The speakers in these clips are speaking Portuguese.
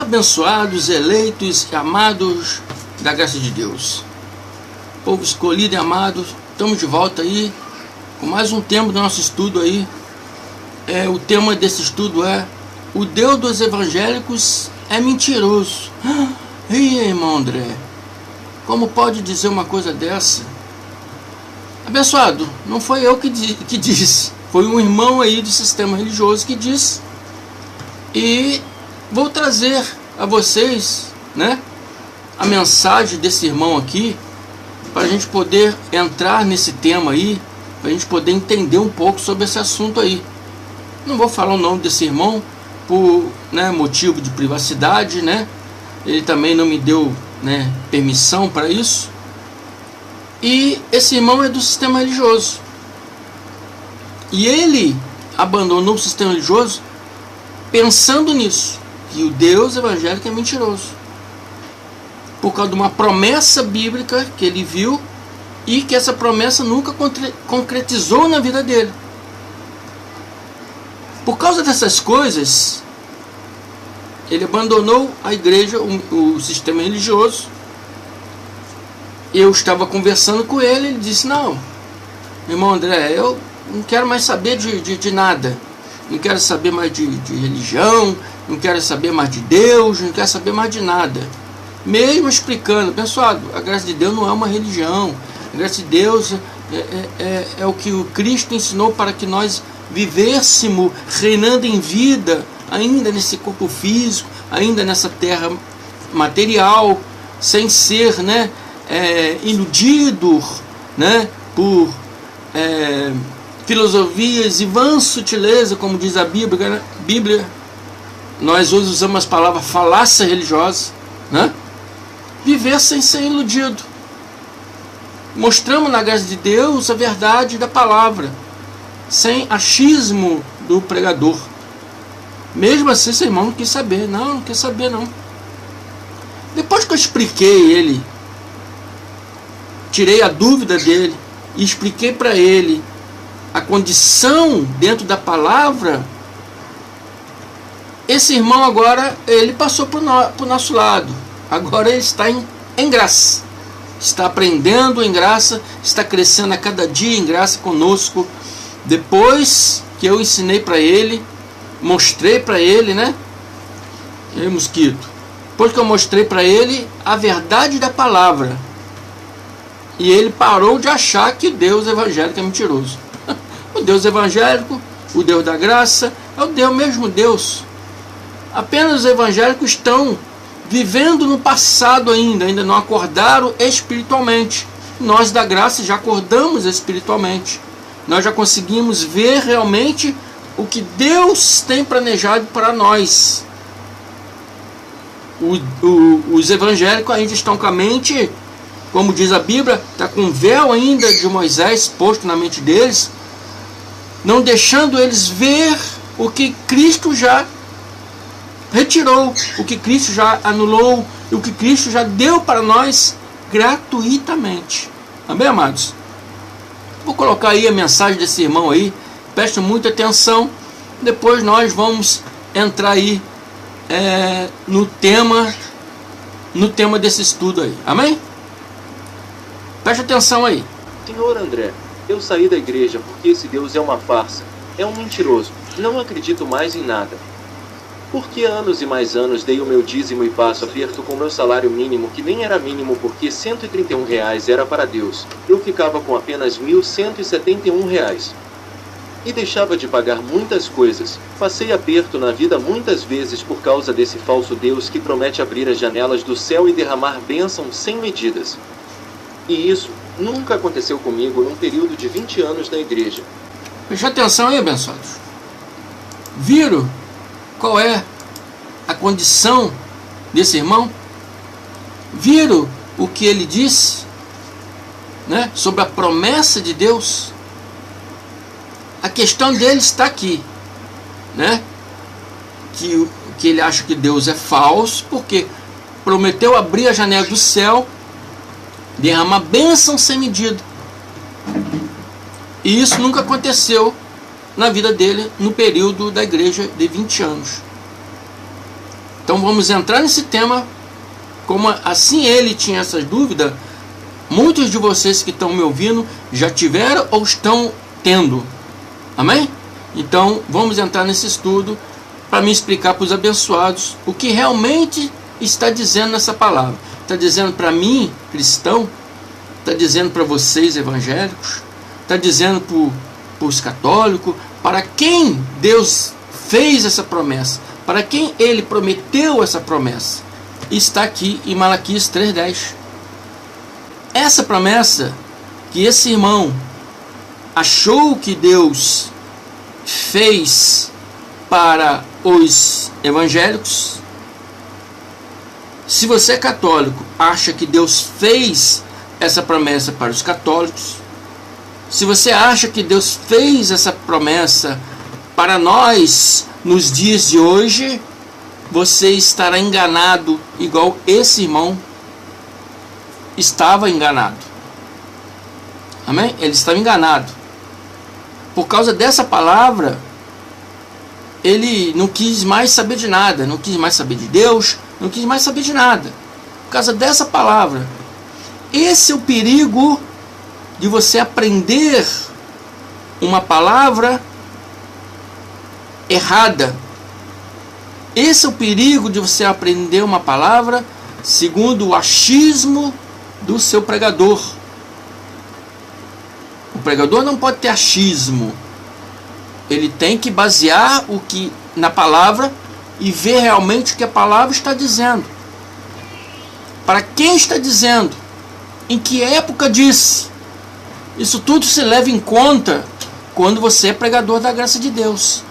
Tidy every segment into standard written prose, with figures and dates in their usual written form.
Abençoados, eleitos e amados da graça de Deus, povo escolhido e amado, estamos de volta aí com mais um tema do nosso estudo aí. O tema desse estudo é: o Deus dos evangélicos é mentiroso. Ih, irmão André, como pode dizer uma coisa dessa? Abençoado, não foi eu que disse, foi um irmão aí do sistema religioso que disse. E vou trazer a vocês, né, a mensagem desse irmão aqui, para a gente poder entrar nesse tema aí, para a gente poder entender um pouco sobre esse assunto aí. Não vou falar o nome desse irmão por, né, motivo de privacidade, né? Ele também não me deu, né, permissão para isso. E esse irmão é do sistema religioso. E ele abandonou o sistema religioso pensando nisso, que o Deus evangélico é mentiroso, por causa de uma promessa bíblica que ele viu e que essa promessa nunca concretizou na vida dele. Por causa dessas coisas, ele abandonou a igreja, o sistema religioso. Eu estava conversando com ele, ele disse: não, irmão André, eu não quero mais saber de nada, não quero saber mais de religião, não quero saber mais de Deus, não quero saber mais de nada. Mesmo explicando, abençoado, a graça de Deus não é uma religião, a graça de Deus é o que o Cristo ensinou para que nós vivêssemos reinando em vida, ainda nesse corpo físico, ainda nessa terra material, sem ser, né, iludido, né, por filosofias e vã sutileza, como diz a Bíblia, né? Nós hoje usamos as palavras falácia religiosa, né? Viver sem ser iludido. Mostramos na graça de Deus a verdade da palavra, sem achismo do pregador. Mesmo assim, esse irmão não quis saber. Não quer saber não. Depois que eu expliquei ele, tirei a dúvida dele e expliquei para ele a condição dentro da palavra, esse irmão agora, ele passou para o nosso lado. Agora ele está em graça, está aprendendo em graça, está crescendo a cada dia em graça conosco. Depois que eu ensinei para ele, mostrei para ele, né? E mosquito. Depois que eu mostrei para ele a verdade da palavra, e ele parou de achar que Deus evangélico é mentiroso. O Deus evangélico, o Deus da graça, é o mesmo Deus. Apenas os evangélicos estão vivendo no passado ainda não acordaram espiritualmente. Nós da graça já acordamos espiritualmente. Nós já conseguimos ver realmente o que Deus tem planejado para nós. Os evangélicos ainda estão com a mente, como diz a Bíblia, está com o véu ainda de Moisés posto na mente deles, não deixando eles ver o que Cristo já retirou, o que Cristo já anulou, o que Cristo já deu para nós gratuitamente. Amém, amados? Vou colocar aí a mensagem desse irmão aí, preste muita atenção, depois nós vamos entrar aí no tema desse estudo aí. Amém? Preste atenção aí. Senhor André, eu saí da igreja porque esse Deus é uma farsa, é um mentiroso, não acredito mais em nada. Porque anos e mais anos dei o meu dízimo e passo aperto com meu salário mínimo, que nem era mínimo porque R$131 era para Deus, eu ficava com apenas R$1.171. E deixava de pagar muitas coisas, passei aperto na vida muitas vezes por causa desse falso Deus que promete abrir as janelas do céu e derramar bênçãos sem medidas. E isso nunca aconteceu comigo num período de 20 anos na igreja. Preste atenção aí, abençoados. Viram qual é a condição desse irmão? Viram o que ele disse, né, sobre a promessa de Deus? A questão dele está aqui, né? Que ele acha que Deus é falso, porque prometeu abrir a janela do céu, derramar bênção sem medida. E isso nunca aconteceu na vida dele no período da igreja de 20 anos. Então vamos entrar nesse tema. Como assim ele tinha essas dúvidas, muitos de vocês que estão me ouvindo já tiveram ou estão tendo. Amém? Então vamos entrar nesse estudo para me explicar para os abençoados o que realmente está dizendo nessa palavra. Está dizendo para mim, cristão, está dizendo para vocês, evangélicos, está dizendo para os católicos, para quem Deus fez essa promessa, para quem Ele prometeu essa promessa. Está aqui em Malaquias 3:10. Essa promessa que esse irmão achou que Deus fez para os evangélicos. Se você é católico, acha que Deus fez essa promessa para os católicos. Se você acha que Deus fez essa promessa para nós nos dias de hoje, você estará enganado, igual esse irmão estava enganado. Amém? Ele estava enganado. Por causa dessa palavra, ele não quis mais saber de nada, não quis mais saber de Deus, não quis mais saber de nada. Por causa dessa palavra. Esse é o perigo de você aprender uma palavra errada. Esse é o perigo de você aprender uma palavra segundo o achismo do seu pregador. O pregador não pode ter achismo. Ele tem que basear o que na palavra e ver realmente o que a palavra está dizendo. Para quem está dizendo? Em que época disse? Isso tudo se leva em conta quando você é pregador da graça de Deus.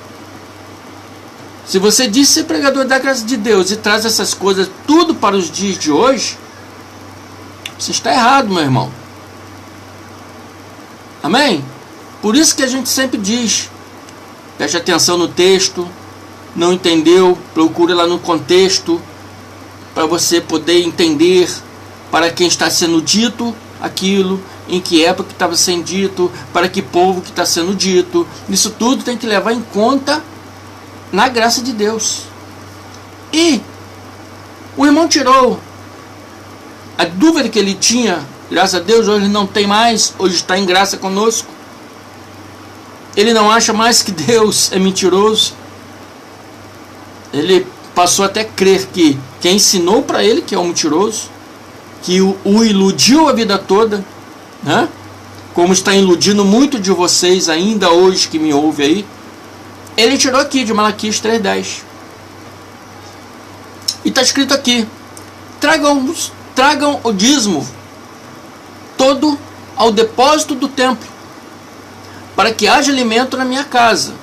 Se você diz ser pregador da graça de Deus e traz essas coisas tudo para os dias de hoje, você está errado, meu irmão. Amém? Por isso que a gente sempre diz, preste atenção no texto, não entendeu, procure lá no contexto, para você poder entender para quem está sendo dito aquilo, em que época que estava sendo dito, para que povo que está sendo dito. Isso tudo tem que levar em conta na graça de Deus. E o irmão tirou a dúvida que ele tinha. Graças a Deus hoje não tem mais, hoje está em graça conosco. Ele não acha mais que Deus é mentiroso. Ele passou até a crer que quem ensinou para ele que é um mentiroso, que o iludiu a vida toda, né? Como está iludindo muito de vocês ainda hoje que me ouve aí. Ele tirou aqui de Malaquias 3:10. E está escrito aqui: tragam o dízimo todo ao depósito do templo, para que haja alimento na minha casa.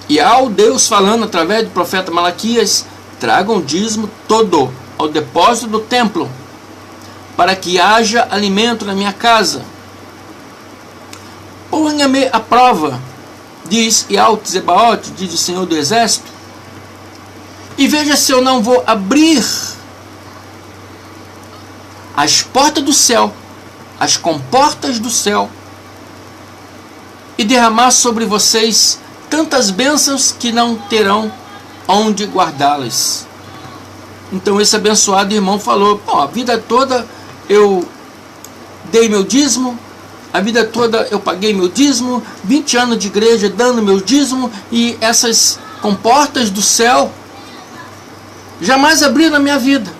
E ao Deus falando através do profeta Malaquias: tragam o dízimo todo ao depósito do templo, para que haja alimento na minha casa. Ponha-me à prova, diz Yahweh Zebaoth, diz o Senhor do Exército, e veja se eu não vou abrir as portas do céu, as comportas do céu, e derramar sobre vocês tantas bênçãos que não terão onde guardá-las. Então esse abençoado irmão falou: a vida toda eu dei meu dízimo, a vida toda eu paguei meu dízimo, 20 anos de igreja dando meu dízimo, e essas comportas do céu jamais abriram na minha vida.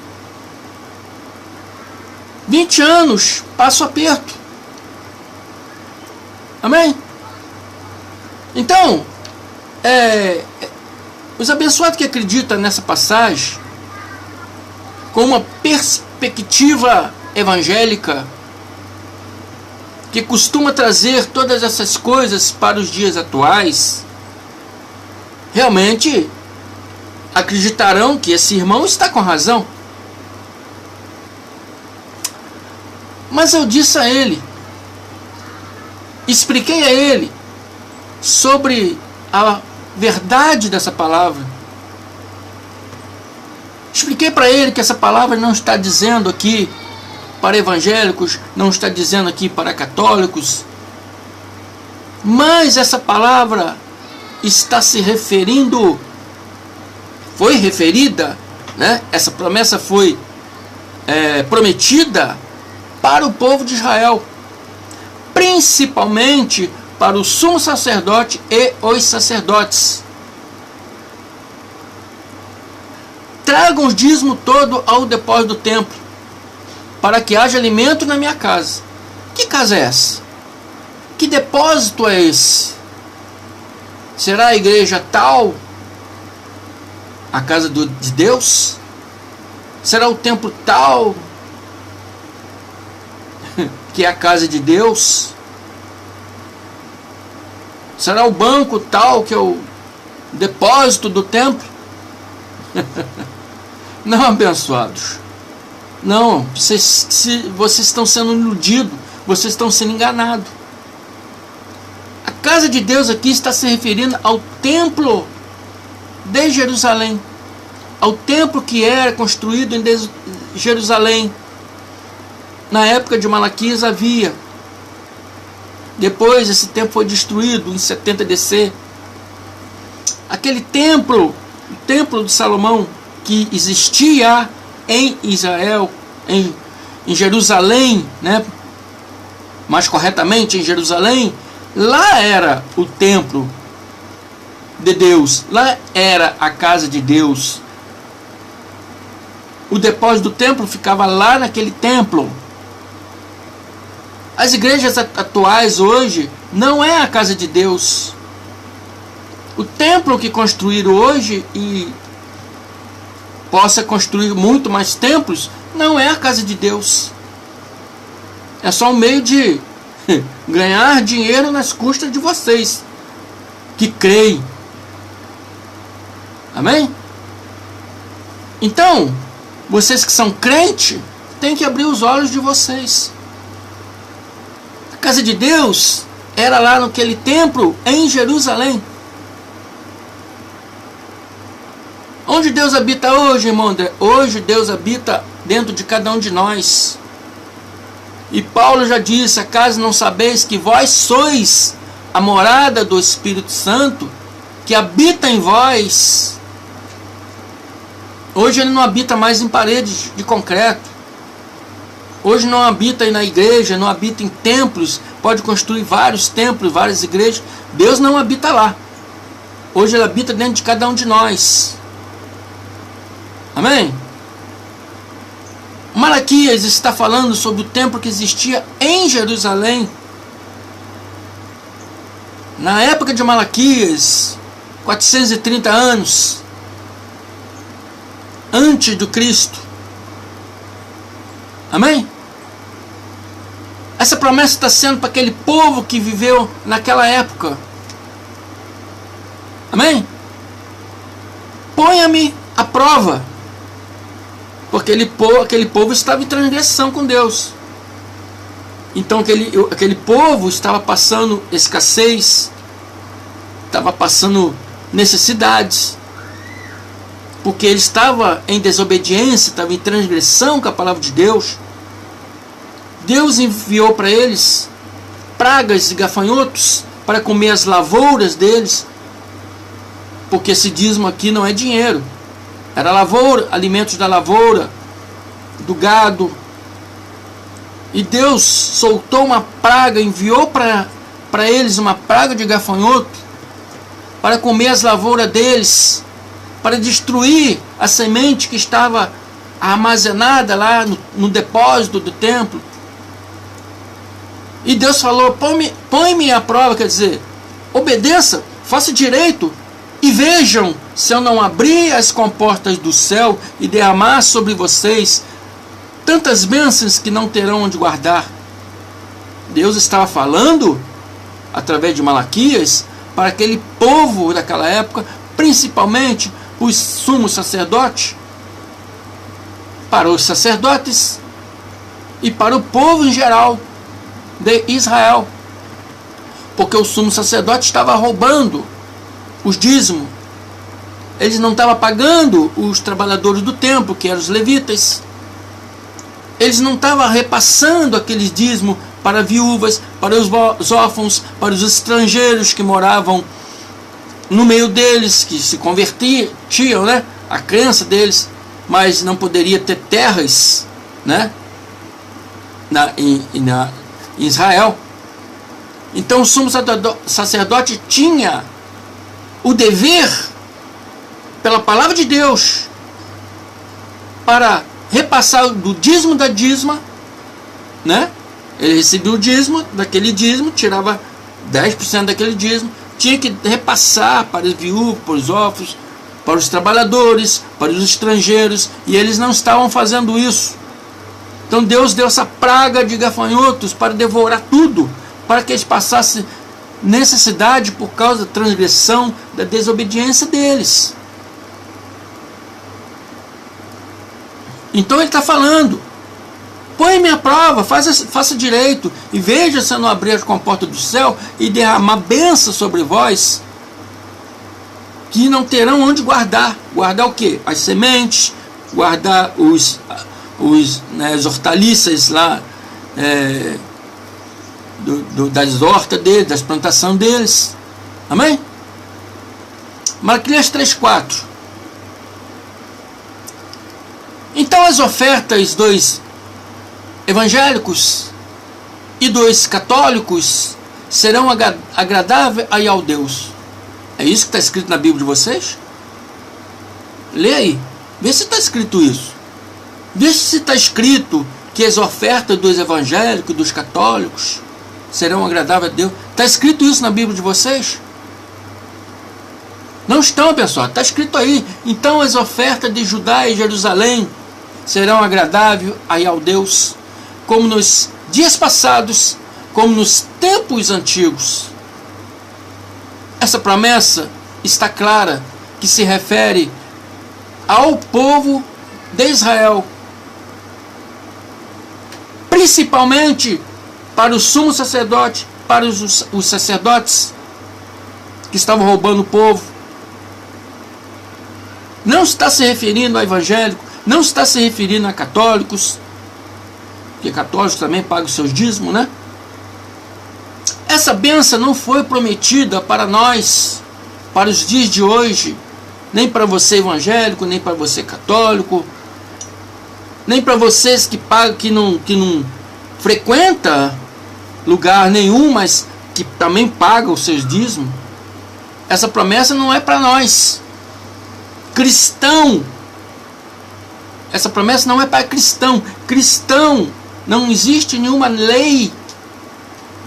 20 anos, passo aperto. Amém? Então, os abençoados que acreditam nessa passagem, com uma perspectiva evangélica, que costuma trazer todas essas coisas para os dias atuais, realmente acreditarão que esse irmão está com razão. Mas eu disse a ele, expliquei a ele sobre a verdade dessa palavra. Expliquei para ele que essa palavra não está dizendo aqui para evangélicos, não está dizendo aqui para católicos, mas essa palavra está se referindo foi referida, né? Essa promessa foi prometida para o povo de Israel, principalmente para o sumo sacerdote e os sacerdotes. Tragam o dízimo todo ao depósito do templo, para que haja alimento na minha casa. Que casa é essa? Que depósito é esse? Será a igreja tal? A casa de Deus? Será o templo tal? Que é a casa de Deus? Será o banco tal que é o depósito do templo? Não, abençoados. Não, vocês estão sendo iludidos, vocês estão sendo enganados. A casa de Deus aqui está se referindo ao templo de Jerusalém, ao templo que era construído em Jerusalém. Na época de Malaquias havia. Depois esse templo foi destruído em 70 DC. Aquele templo, o templo de Salomão, que existia em Israel, em Jerusalém, né? Mais corretamente em Jerusalém, lá era o templo de Deus, lá era a casa de Deus. O depósito do templo ficava lá naquele templo. As igrejas atuais hoje não é a casa de Deus. O templo que construíram hoje e possa construir muito mais templos, não é a casa de Deus. É só um meio de ganhar dinheiro nas custas de vocês que creem. Amém? Então, vocês que são crentes, têm que abrir os olhos de vocês. A casa de Deus era lá naquele templo em Jerusalém. Onde Deus habita hoje, irmão André? Hoje Deus habita dentro de cada um de nós. E Paulo já disse: acaso não sabeis que vós sois a morada do Espírito Santo, que habita em vós? Hoje ele não habita mais em paredes de concreto. Hoje não habita na igreja, não habita em templos. Pode construir vários templos, várias igrejas. Deus não habita lá. Hoje ele habita dentro de cada um de nós. Amém? Malaquias está falando sobre o templo que existia em Jerusalém. Na época de Malaquias, 430 anos antes do Cristo. Amém? Essa promessa está sendo para aquele povo que viveu naquela época. Amém? Ponha-me à prova. Porque aquele povo estava em transgressão com Deus. Então aquele povo estava passando escassez, estava passando necessidades, porque ele estava em desobediência, estava em transgressão com a palavra de Deus. Deus enviou para eles pragas e gafanhotos para comer as lavouras deles, porque esse dízimo aqui não é dinheiro. Era lavoura, alimentos da lavoura, do gado. E Deus soltou uma praga, enviou para eles uma praga de gafanhoto, para comer as lavouras deles, para destruir a semente que estava armazenada lá no depósito do templo. E Deus falou: põe-me à prova, quer dizer, obedeça, faça direito, e vejam se eu não abrir as comportas do céu e derramar sobre vocês tantas bênçãos que não terão onde guardar. Deus estava falando, através de Malaquias, para aquele povo daquela época, principalmente os sumos sacerdotes, para os sacerdotes e para o povo em geral de Israel. Porque o sumo sacerdote estava roubando os dízimos. Eles não estavam pagando os trabalhadores do templo, que eram os levitas. Eles não estavam repassando aqueles dízimos para viúvas, para os órfãos, para os estrangeiros que moravam no meio deles, que se convertiam, né, a crença deles, mas não poderia ter terras, né, em Israel. Então o sumo sacerdote tinha o dever, pela palavra de Deus, para repassar do dízimo da dízima, né? Ele recebia o dízimo, daquele dízimo, tirava 10% daquele dízimo, tinha que repassar para os viúvos, para os órfãos, para os trabalhadores, para os estrangeiros, e eles não estavam fazendo isso. Então Deus deu essa praga de gafanhotos para devorar tudo, para que eles passassem necessidade por causa da transgressão, da desobediência deles. Então ele está falando: põe-me à prova, faça direito, e veja se eu não abrir as comportas do céu e derramar bênção sobre vós, que não terão onde guardar. Guardar o quê? As sementes, guardar as hortaliças lá, das hortas deles, das plantações deles. Amém? Malaquias 3:4. Então as ofertas dos evangélicos e dos católicos serão agradáveis aí ao Deus. É isso que está escrito na Bíblia de vocês? Lê aí, vê se está escrito isso. Vê se está escrito que as ofertas dos evangélicos e dos católicos serão agradáveis a Deus. Está escrito isso na Bíblia de vocês? Não estão, pessoal. Está escrito aí. Então as ofertas de Judá e Jerusalém serão agradáveis aí ao Deus, como nos dias passados, como nos tempos antigos. Essa promessa está clara, que se refere ao povo de Israel, principalmente para o sumo sacerdote, para os sacerdotes que estavam roubando o povo. Não está se referindo a evangélico, não está se referindo a católicos, porque católicos também pagam os seus dízimos, né? Essa bênção não foi prometida para nós, para os dias de hoje, nem para você evangélico, nem para você católico, nem para vocês que pagam, que não frequenta lugar nenhum, mas que também pagam os seus dízimos. Essa promessa não é para nós cristão. Essa promessa não é para cristão. Cristão, não existe nenhuma lei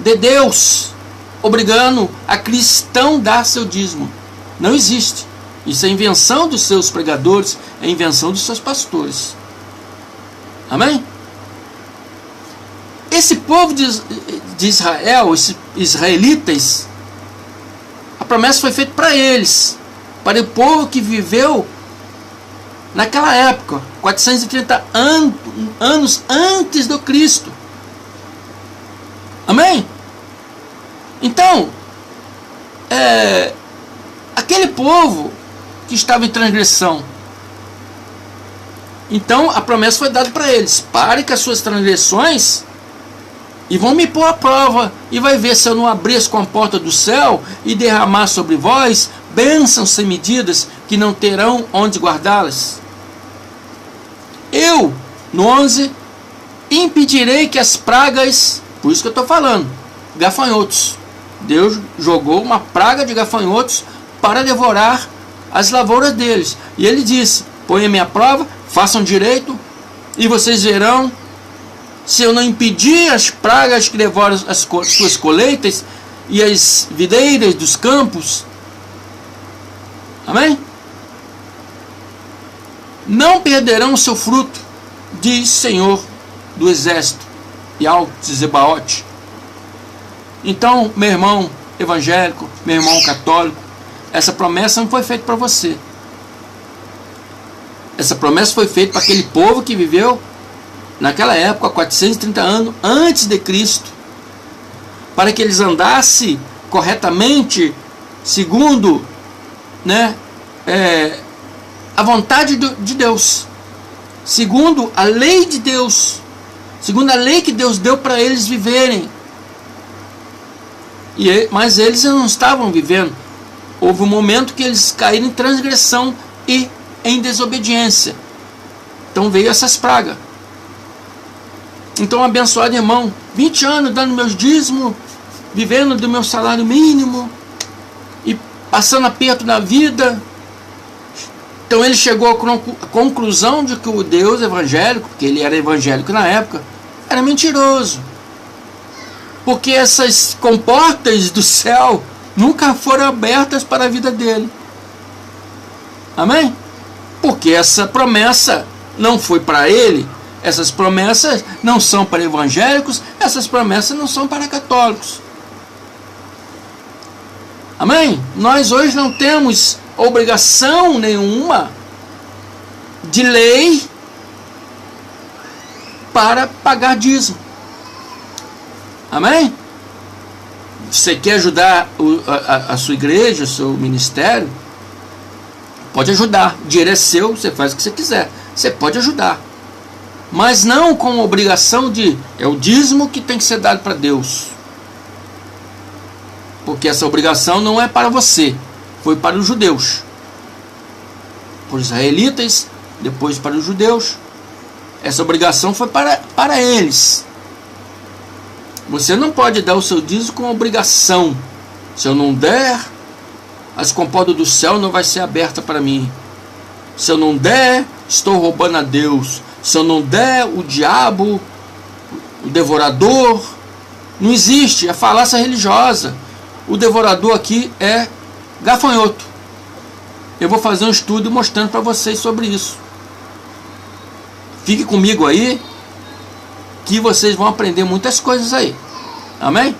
de Deus obrigando a cristão dar seu dízimo. Não existe. Isso é invenção dos seus pregadores, é invenção dos seus pastores. Amém? Esse povo de Israel, esses israelitas, a promessa foi feita para eles, para o povo que viveu naquela época, 430 anos antes do Cristo. Amém? Então, aquele povo que estava em transgressão, então a promessa foi dada para eles: pare com as suas transgressões e vão me pôr à prova, e vai ver se eu não abrir as comportas do céu e derramar sobre vós bênçãos sem medidas, que não terão onde guardá-las. Eu, no 11, impedirei que as pragas, por isso que eu estou falando, gafanhotos. Deus jogou uma praga de gafanhotos para devorar as lavouras deles. E ele disse: ponham-me à prova, façam direito, e vocês verão se eu não impedir as pragas que devoram as suas colheitas e as videiras dos campos. Amém? Não perderão o seu fruto, diz o Senhor do Exército, Yahweh-Zebaoth. Então, meu irmão evangélico, meu irmão católico, essa promessa não foi feita para você. Essa promessa foi feita para aquele povo que viveu naquela época, 430 anos antes de Cristo, para que eles andassem corretamente, segundo, né, a vontade de Deus, segundo a lei de Deus, segundo a lei que Deus deu para eles viverem. Mas eles não estavam vivendo. Houve um momento que eles caíram em transgressão e em desobediência. Então veio essas pragas. Então, abençoado irmão, 20 anos dando meus dízimos, vivendo do meu salário mínimo e passando aperto na vida. Então ele chegou à conclusão de que o Deus evangélico, porque ele era evangélico na época, era mentiroso. Porque essas comportas do céu nunca foram abertas para a vida dele. Amém? Porque essa promessa não foi para ele, essas promessas não são para evangélicos, essas promessas não são para católicos. Amém? Nós hoje não temos obrigação nenhuma de lei para pagar dízimo. Amém? Você quer ajudar a sua igreja, o seu ministério? Pode ajudar. O dinheiro é seu, você faz o que você quiser. Você pode ajudar. Mas não com obrigação de... É o dízimo que tem que ser dado para Deus. Porque essa obrigação não é para você. Foi para os judeus. Para os israelitas, depois para os judeus. Essa obrigação foi para eles. Você não pode dar o seu dízimo com obrigação. Se eu não der, as comportas do céu não vai ser aberta para mim. Se eu não der, estou roubando a Deus. Se eu não der, o diabo, o devorador. Não existe, é falácia religiosa. O devorador aqui é gafanhoto. Eu vou fazer um estudo mostrando para vocês sobre isso. Fique comigo aí, que vocês vão aprender muitas coisas aí. Amém?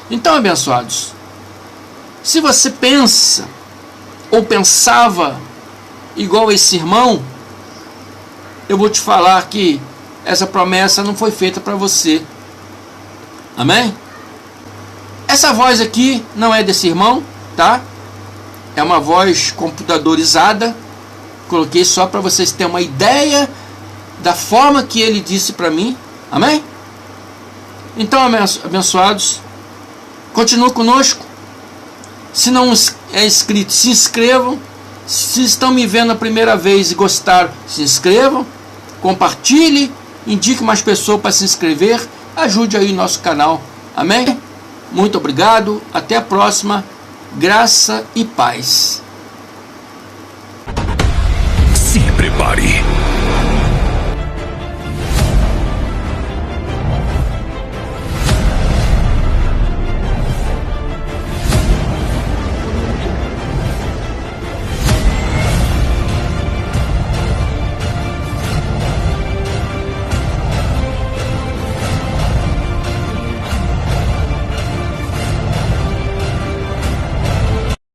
Então, abençoados, se você pensa ou pensava igual esse irmão, eu vou te falar que essa promessa não foi feita para você. Amém? Essa voz aqui não é desse irmão, tá? É uma voz computadorizada. Coloquei só para vocês terem uma ideia da forma que ele disse para mim. Amém? Então, abençoados, continue conosco. Se não é inscrito, se inscrevam. Se estão me vendo a primeira vez e gostaram, se inscrevam. Compartilhe, indique mais pessoas para se inscrever. Ajude aí o nosso canal. Amém? Muito obrigado. Até a próxima. Graça e paz. Se prepare.